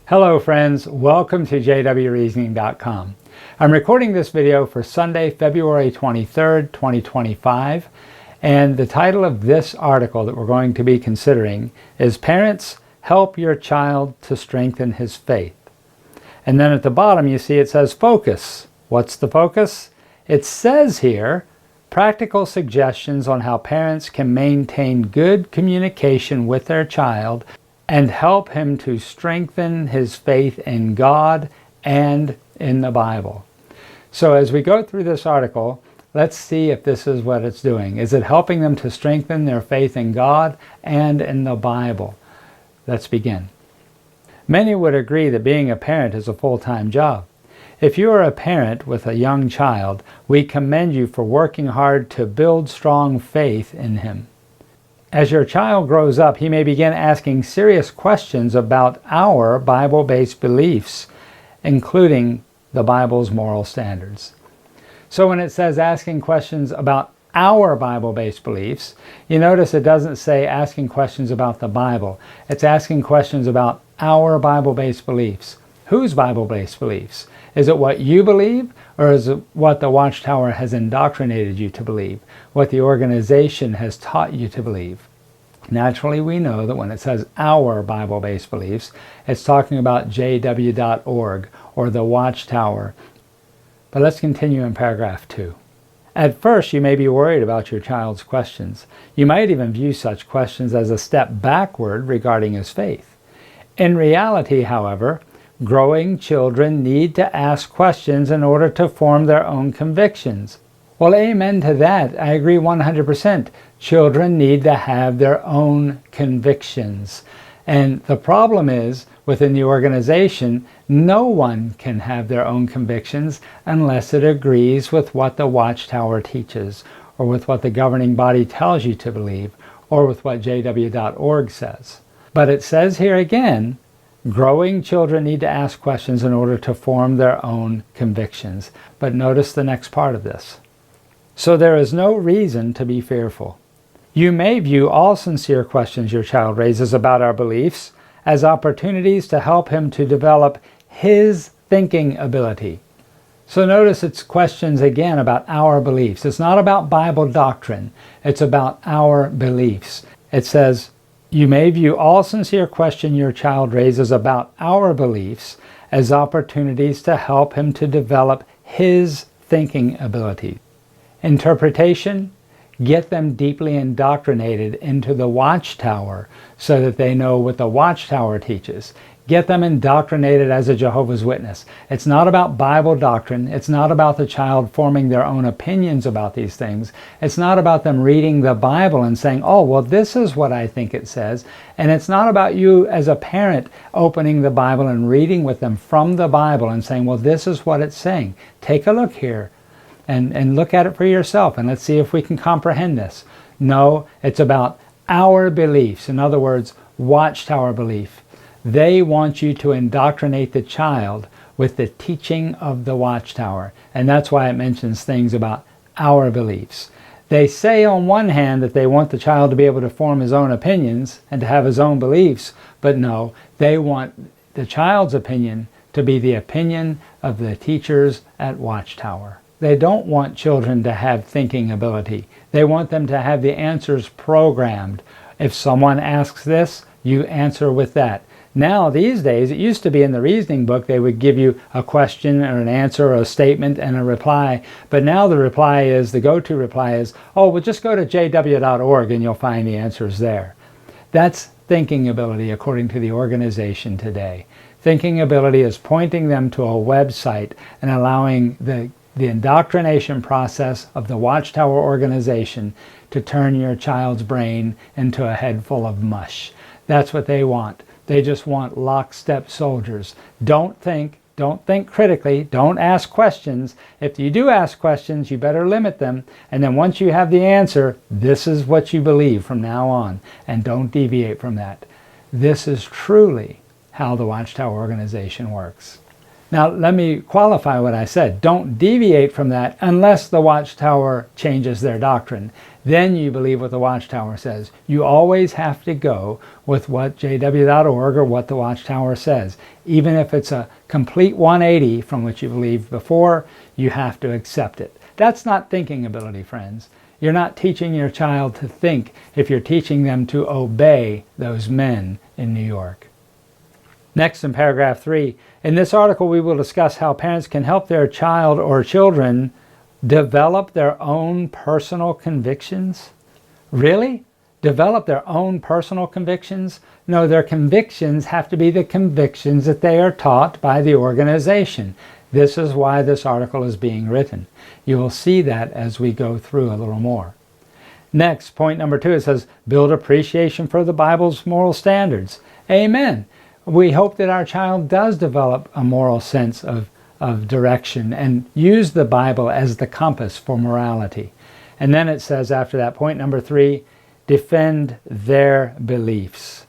Hello friends, welcome to jwreasoning.com. I'm recording this video for Sunday, February 23rd, 2025, and the title of this article that we're going to be considering is Parents, Help Your Child to Strengthen His Faith. And then at the bottom you see it says focus. What's the focus? It says here, practical suggestions on how parents can maintain good communication with their child and help him to strengthen his faith in God and in the Bible. So as we go through this article, let's see if this is what it's doing. Is it helping them to strengthen their faith in God and in the Bible? Let's begin. Many would agree that being a parent is a full-time job. If you are a parent with a young child, we commend you for working hard to build strong faith in him. As your child grows up, he may begin asking serious questions about our Bible-based beliefs, including the Bible's moral standards. So when it says asking questions about our Bible-based beliefs, you notice it doesn't say asking questions about the Bible. It's asking questions about our Bible-based beliefs. Whose Bible-based beliefs? Is it what you believe, or is it what the Watchtower has indoctrinated you to believe, what the organization has taught you to believe? Naturally, we know that when it says our Bible-based beliefs, it's talking about jw.org or the Watchtower. But let's continue in paragraph 2. At first, you may be worried about your child's questions. You might even view such questions as a step backward regarding his faith. In reality, however, growing children need to ask questions in order to form their own convictions. Well, amen to that. I agree 100%. Children need to have their own convictions. And the problem is, within the organization, no one can have their own convictions unless it agrees with what the Watchtower teaches, or with what the governing body tells you to believe, or with what jw.org says. But it says here again, growing children need to ask questions in order to form their own convictions. But notice the next part of this. So there is no reason to be fearful. You may view all sincere questions your child raises about our beliefs as opportunities to help him to develop his thinking ability. So notice it's questions again about our beliefs. It's not about Bible doctrine. It's about our beliefs. It says, you may view all sincere question your child raises about our beliefs as opportunities to help him to develop his thinking ability. Interpretation, get them deeply indoctrinated into the Watchtower so that they know what the Watchtower teaches. Get them indoctrinated as a Jehovah's Witness. It's not about Bible doctrine. It's not about the child forming their own opinions about these things. It's not about them reading the Bible and saying, oh, well, this is what I think it says. And it's not about you as a parent opening the Bible and reading with them from the Bible and saying, well, this is what it's saying. Take a look here and look at it for yourself and let's see if we can comprehend this. No, it's about our beliefs. In other words, Watchtower belief. They want you to indoctrinate the child with the teaching of the Watchtower. And that's why it mentions things about our beliefs. They say on one hand that they want the child to be able to form his own opinions and to have his own beliefs, but no, they want the child's opinion to be the opinion of the teachers at Watchtower. They don't want children to have thinking ability. They want them to have the answers programmed. If someone asks this, you answer with that. Now, these days, it used to be in the reasoning book, they would give you a question or an answer or a statement and a reply. But now the reply is, the go-to reply is, oh, well, just go to jw.org and you'll find the answers there. That's thinking ability according to the organization today. Thinking ability is pointing them to a website and allowing the indoctrination process of the Watchtower organization to turn your child's brain into a head full of mush. That's what they want. They just want lockstep soldiers. Don't think critically, don't ask questions. If you do ask questions, you better limit them. And then once you have the answer, this is what you believe from now on. And don't deviate from that. This is truly how the Watchtower organization works. Now, let me qualify what I said. Don't deviate from that unless the Watchtower changes their doctrine. Then you believe what the Watchtower says. You always have to go with what jw.org or what the Watchtower says. Even if it's a complete 180 from what you believed before, you have to accept it. That's not thinking ability, friends. You're not teaching your child to think if you're teaching them to obey those men in New York. Next, in paragraph 3, in this article we will discuss how parents can help their child or children develop their own personal convictions. Really? Develop their own personal convictions? No, their convictions have to be the convictions that they are taught by the organization. This is why this article is being written. You will see that as we go through a little more. Next, point number 2, it says, build appreciation for the Bible's moral standards. Amen. We hope that our child does develop a moral sense of direction and use the Bible as the compass for morality. And then it says after that, point number 3, defend their beliefs.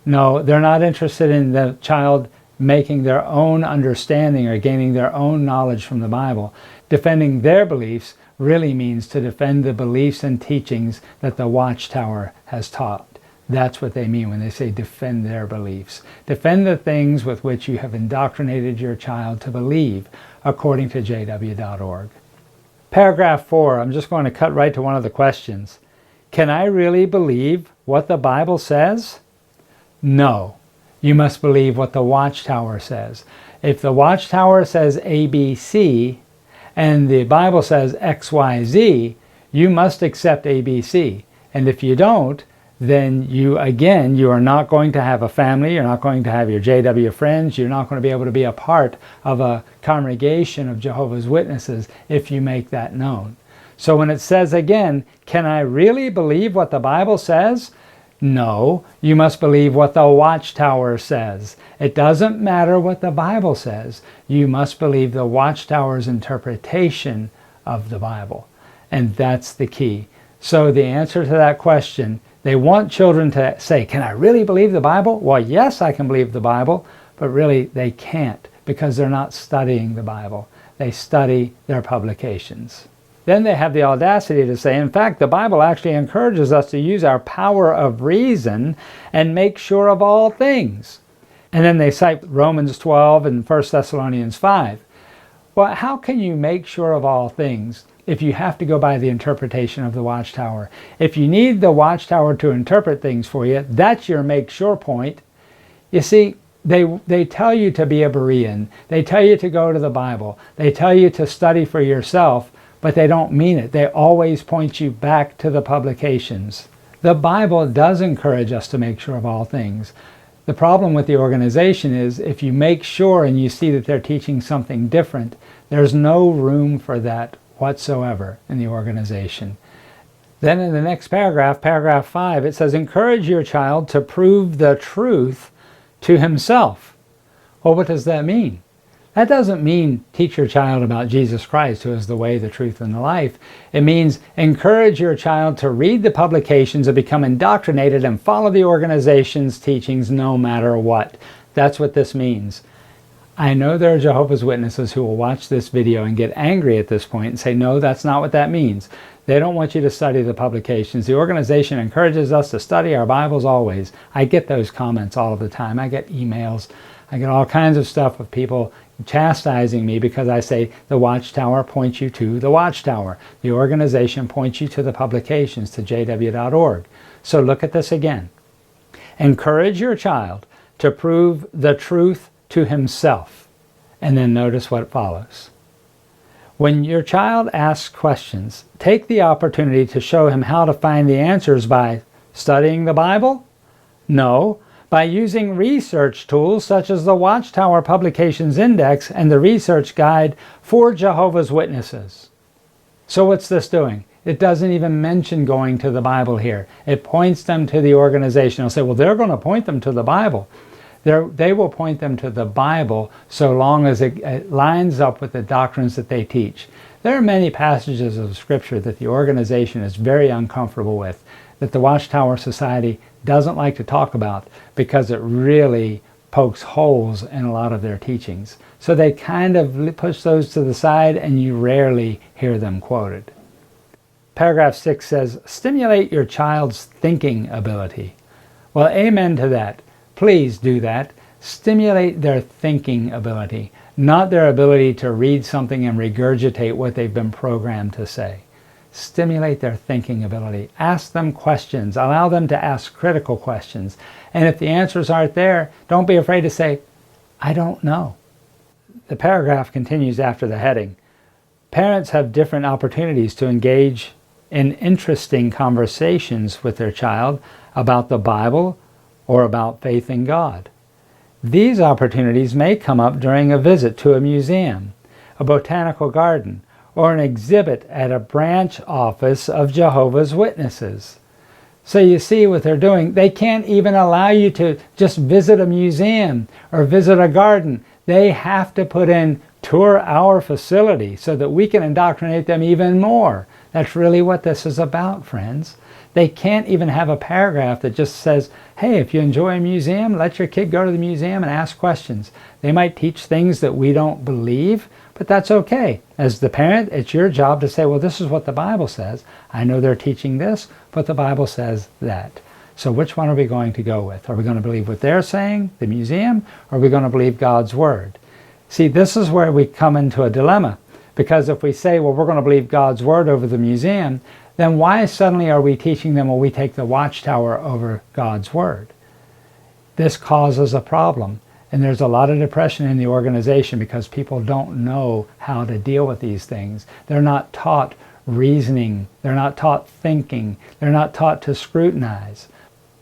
No, they're not interested in the child making their own understanding or gaining their own knowledge from the Bible. Defending their beliefs really means to defend the beliefs and teachings that the Watchtower has taught. That's what they mean when they say defend their beliefs. Defend the things with which you have indoctrinated your child to believe, according to jw.org. Paragraph 4, I'm just going to cut right to one of the questions. Can I really believe what the Bible says? No. You must believe what the Watchtower says. If the Watchtower says ABC and the Bible says XYZ, you must accept ABC. And if you don't, then you are not going to have a family, you're not going to have your JW friends, you're not going to be able to be a part of a congregation of Jehovah's Witnesses if you make that known. So when it says again, can I really believe what the Bible says? No, you must believe what the Watchtower says. It doesn't matter what the Bible says. You must believe the Watchtower's interpretation of the Bible. And that's the key. So the answer to that question, they want children to say, can I really believe the Bible? Well, yes, I can believe the Bible, but really they can't because they're not studying the Bible. They study their publications. Then they have the audacity to say, in fact, the Bible actually encourages us to use our power of reason and make sure of all things. And then they cite Romans 12 and 1 Thessalonians 5. Well, how can you make sure of all things if you have to go by the interpretation of the Watchtower? If you need the Watchtower to interpret things for you, that's your make sure point. You see, they tell you to be a Berean. They tell you to go to the Bible. They tell you to study for yourself, but they don't mean it. They always point you back to the publications. The Bible does encourage us to make sure of all things. The problem with the organization is if you make sure and you see that they're teaching something different, there's no room for that whatsoever in the organization. Then in the next paragraph, paragraph 5, it says, encourage your child to prove the truth to himself. Well, what does that mean? That doesn't mean teach your child about Jesus Christ, who is the way, the truth, and the life. It means encourage your child to read the publications and become indoctrinated and follow the organization's teachings no matter what. That's what this means. I know there are Jehovah's Witnesses who will watch this video and get angry at this point and say, no, that's not what that means. They don't want you to study the publications. The organization encourages us to study our Bibles always. I get those comments all of the time. I get emails. I get all kinds of stuff with people chastising me because I say the Watchtower points you to the Watchtower. The organization points you to the publications, to jw.org. So look at this again. Encourage your child to prove the truth to himself. And then notice what follows. When your child asks questions, take the opportunity to show him how to find the answers by studying the Bible? No. By using research tools such as the Watchtower Publications Index and the Research Guide for Jehovah's Witnesses. So what's this doing? It doesn't even mention going to the Bible here. It points them to the organization. It'll say, well, they're going to point them to the Bible. They will point them to the Bible so long as it lines up with the doctrines that they teach. There are many passages of Scripture that the organization is very uncomfortable with, that the Watchtower Society doesn't like to talk about because it really pokes holes in a lot of their teachings. So they kind of push those to the side, and you rarely hear them quoted. Paragraph 6 says, stimulate your child's thinking ability. Well, amen to that. Please do that. Stimulate their thinking ability, not their ability to read something and regurgitate what they've been programmed to say. Stimulate their thinking ability. Ask them questions. Allow them to ask critical questions. And if the answers aren't there, don't be afraid to say, I don't know. The paragraph continues after the heading. Parents have different opportunities to engage in interesting conversations with their child about the Bible or about faith in God. These opportunities may come up during a visit to a museum, a botanical garden, or an exhibit at a branch office of Jehovah's Witnesses. So you see what they're doing. They can't even allow you to just visit a museum or visit a garden. They have to put in tour our facility so that we can indoctrinate them even more. That's really what this is about, friends. They can't even have a paragraph that just says, hey, if you enjoy a museum, let your kid go to the museum and ask questions. They might teach things that we don't believe, but that's okay. As the parent, it's your job to say, well, this is what the Bible says. I know they're teaching this, but the Bible says that. So which one are we going to go with? Are we going to believe what they're saying, the museum, or are we going to believe God's Word? See, this is where we come into a dilemma. Because if we say, well, we're going to believe God's Word over the museum, then why suddenly are we teaching them, well, we take the Watchtower over God's Word? This causes a problem. And there's a lot of depression in the organization because people don't know how to deal with these things. They're not taught reasoning. They're not taught thinking. They're not taught to scrutinize.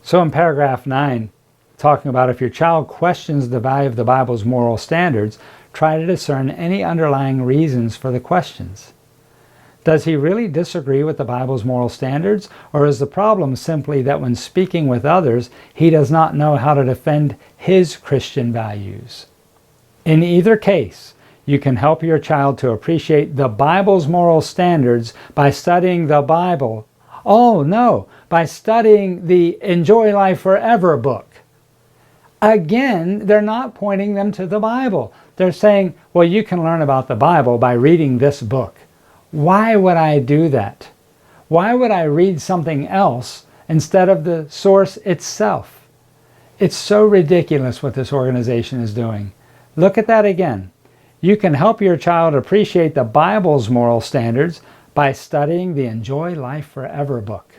So in paragraph 9, talking about if your child questions the value of the Bible's moral standards, try to discern any underlying reasons for the questions. Does he really disagree with the Bible's moral standards, or is the problem simply that when speaking with others, he does not know how to defend his Christian values? In either case, you can help your child to appreciate the Bible's moral standards by studying the Bible. Oh no, by studying the Enjoy Life Forever book. Again, they're not pointing them to the Bible. They're saying, well, you can learn about the Bible by reading this book. Why would I do that? Why would I read something else instead of the source itself? It's so ridiculous what this organization is doing. Look at that again. You can help your child appreciate the Bible's moral standards by studying the Enjoy Life Forever book.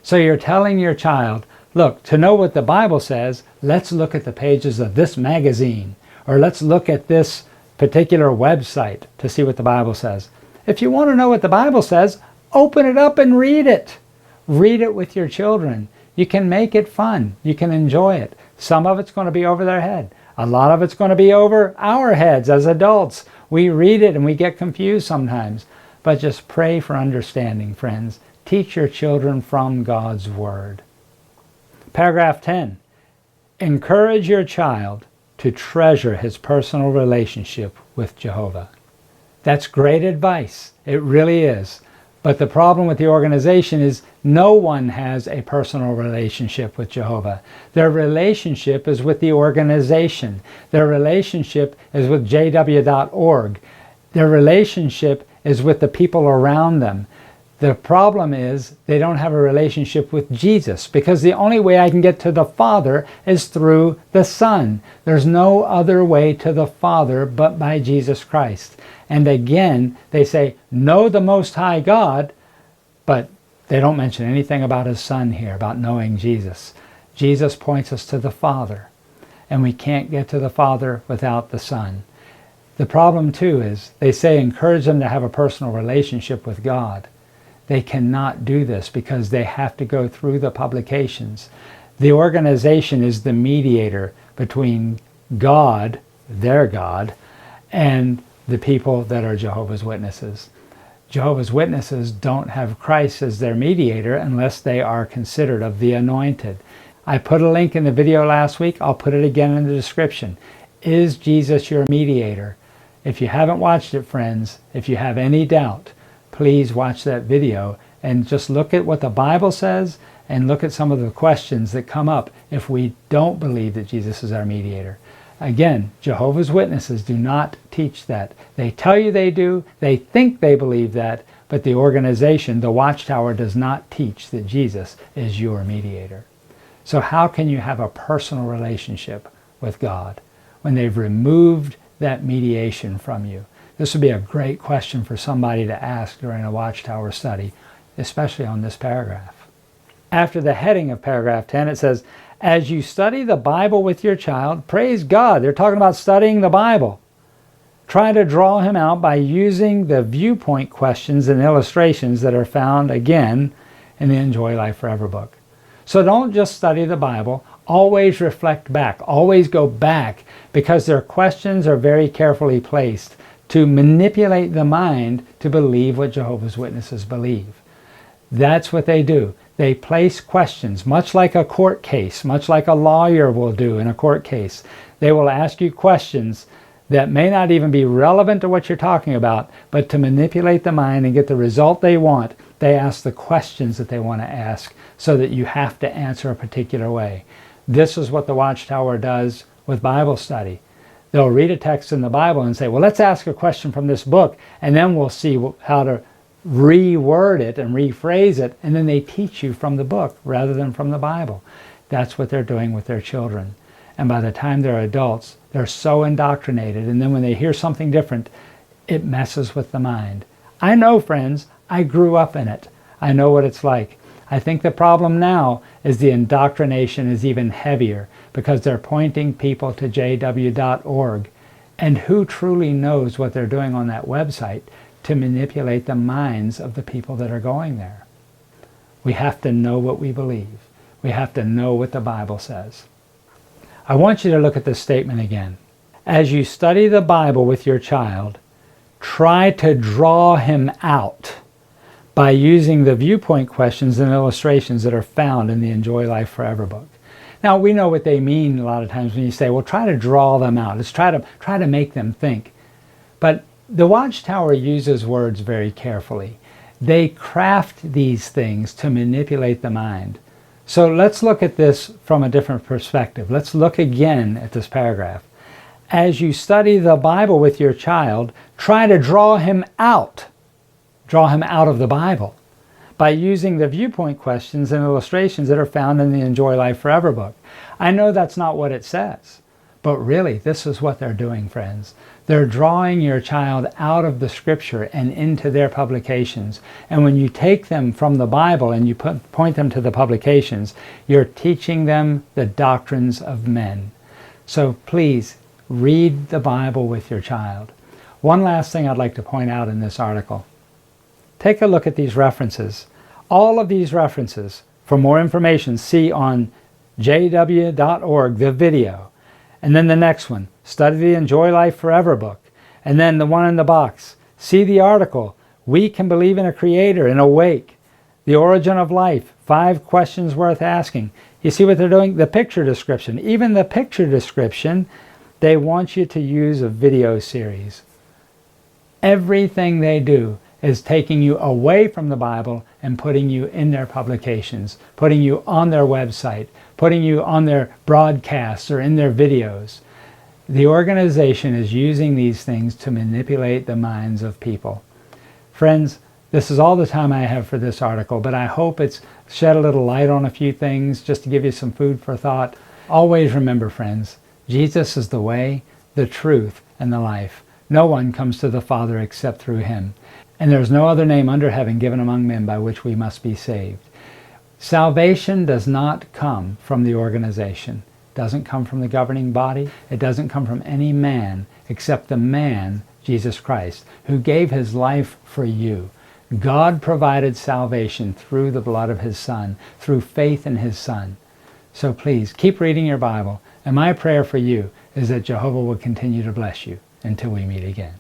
So you're telling your child, look, to know what the Bible says, let's look at the pages of this magazine, or let's look at this particular website to see what the Bible says. If you want to know what the Bible says, open it up and read it. Read it with your children. You can make it fun. You can enjoy it. Some of it's going to be over their head. A lot of it's going to be over our heads as adults. We read it and we get confused sometimes. But just pray for understanding, friends. Teach your children from God's Word. Paragraph 10. Encourage your child to treasure his personal relationship with Jehovah. That's great advice. It really is. But the problem with the organization is no one has a personal relationship with Jehovah. Their relationship is with the organization. Their relationship is with jw.org. Their relationship is with the people around them. The problem is they don't have a relationship with Jesus, because the only way I can get to the Father is through the Son. There's no other way to the Father but by Jesus Christ. And again, they say, know the Most High God, but they don't mention anything about His Son here, about knowing Jesus. Jesus points us to the Father, and we can't get to the Father without the Son. The problem too is they say encourage them to have a personal relationship with God. They cannot do this because they have to go through the publications. The organization is the mediator between God, their God, and the people that are Jehovah's Witnesses. Jehovah's Witnesses don't have Christ as their mediator unless they are considered of the anointed. I put a link in the video last week. I'll put it again in the description. Is Jesus your mediator? If you haven't watched it, friends, if you have any doubt, please watch that video and just look at what the Bible says and look at some of the questions that come up if we don't believe that Jesus is our mediator. Again, Jehovah's Witnesses do not teach that. They tell you they do, they think they believe that, but the organization, the Watchtower, does not teach that Jesus is your mediator. So how can you have a personal relationship with God when they've removed that mediation from you? This would be a great question for somebody to ask during a Watchtower study, especially on this paragraph. After the heading of paragraph 10, it says, as you study the Bible with your child, praise God. They're talking about studying the Bible. Try to draw him out by using the viewpoint questions and illustrations that are found, again, in the Enjoy Life Forever book. So don't just study the Bible. Always reflect back. Always go back, because their questions are very carefully placed to manipulate the mind to believe what Jehovah's Witnesses believe. That's what they do. They place questions, much like a court case, much like a lawyer will do in a court case. They will ask you questions that may not even be relevant to what you're talking about, but to manipulate the mind and get the result they want, they ask the questions that they want to ask so that you have to answer a particular way. This is what the Watchtower does with Bible study. They'll read a text in the Bible and say, well, let's ask a question from this book, and then we'll see how to reword it and rephrase it, and then they teach you from the book rather than from the Bible. That's what they're doing with their children. And by the time they're adults, they're so indoctrinated, and then when they hear something different, it messes with the mind. I know, friends, I grew up in it. I know what it's like. I think the problem now is the indoctrination is even heavier because they're pointing people to jw.org. And who truly knows what they're doing on that website to manipulate the minds of the people that are going there? We have to know what we believe. We have to know what the Bible says. I want you to look at this statement again. As you study the Bible with your child, try to draw him out by using the viewpoint questions and illustrations that are found in the Enjoy Life Forever book. Now, we know what they mean a lot of times when you say, well, try to draw them out. Let's try to make them think. But the Watchtower uses words very carefully. They craft these things to manipulate the mind. So let's look at this from a different perspective. Let's look again at this paragraph. As you study the Bible with your child, try to draw him out. Draw him out of the Bible by using the viewpoint questions and illustrations that are found in the Enjoy Life Forever book. I know that's not what it says, but really this is what they're doing, friends. They're drawing your child out of the Scripture and into their publications. And when you take them from the Bible and you point them to the publications, you're teaching them the doctrines of men. So please, read the Bible with your child. One last thing I'd like to point out in this article. Take a look at these references. All of these references, for more information, see on jw.org, the video. And then the next one, study the Enjoy Life Forever book. And then the one in the box, see the article, We Can Believe in a Creator and Awake, The Origin of Life, 5 Questions Worth Asking. You see what they're doing? The picture description. Even the picture description, they want you to use a video series. Everything they do is taking you away from the Bible and putting you in their publications, putting you on their website, putting you on their broadcasts or in their videos. The organization is using these things to manipulate the minds of people. Friends, this is all the time I have for this article, but I hope it's shed a little light on a few things just to give you some food for thought. Always remember, friends, Jesus is the way, the truth, and the life. No one comes to the Father except through him. And there is no other name under heaven given among men by which we must be saved. Salvation does not come from the organization. It doesn't come from the governing body. It doesn't come from any man except the man, Jesus Christ, who gave his life for you. God provided salvation through the blood of his Son, through faith in his Son. So please, keep reading your Bible. And my prayer for you is that Jehovah will continue to bless you until we meet again.